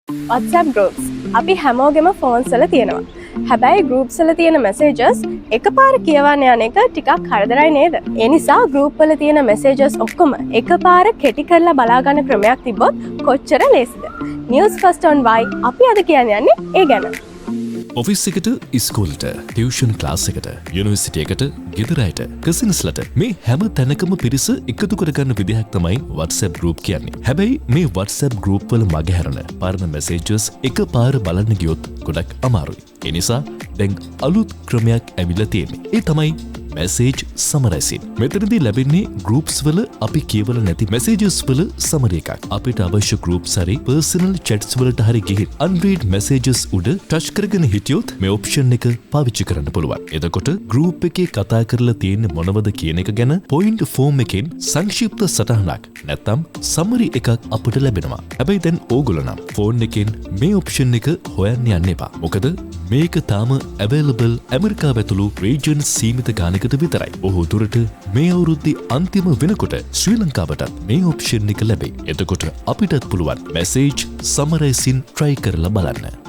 WhatsApp groups අපි හැමෝගෙම phones වල තියෙනවා. හැබැයි groups වල තියෙන messages එකපාර කියවන්න යන එක ටිකක් කරදරයි නේද? ඒ නිසා group වල තියෙන messages ඔක්කොම එකපාර කෙටි කරලා බලා ගන්න ක්‍රමයක් තිබ්බොත් කොච්චර ලේසිද? News first on why අපි අද කියන්නේ ඒ ගැන. ඔෆිස් එකට, ඉස්කෝලට, ටියුෂන් ක්ලාස් එකට, යුනිවර්සිටි එකට, ගෙදර අයට, කසින්ස්ලට මේ හැම තැනකම පිරිස එකතු කරගන්න විදිහක් තමයි WhatsApp group කියන්නේ. හැබැයි මේ WhatsApp group වල මගහැරන පරණ messages එකපාර බලන්න ගියොත් ගොඩක් අමාරුයි. ඒ නිසා දැන් අලුත් ක්‍රමයක් ඇවිල්ලා තියෙන්නේ. ඒ තමයි message summarizing. මෙතනදී ලැබෙන්නේ groups වල අපි කියවල නැති messages වල summary එකක්. අපිට අවශ්‍ය groups හරි personal chats වලට හරි ගිහින් unread messages උඩ touch කරගෙන හිටියොත් මේ option එක පාවිච්චි කරන්න පුළුවන්. එතකොට group එකේ කතා කරලා තියෙන්නේ මොනවද කියන එක ගැන point form එකෙන් සංක්ෂිප්ත සටහනක් නැත්නම් summary එකක් අපිට ලැබෙනවා. හැබැයි දැන් ඕගොල්ලෝ නම් phone එකෙන් මේ option එක හොයන්න යන්න එපා. මොකද මේක තාම available ඇමරිකාව ඇතුළු region සීමිත ගානකට විතරයි. බොහෝ දුරට මේ අවුරුද්දේ අන්තිම වෙනකොට ශ්‍රී ලංකාවටත් මේ ඔප්ෂන් එක ලැබෙයි. එතකොට අපිටත් පුළුවන් message summarizing try කරලා බලන්න.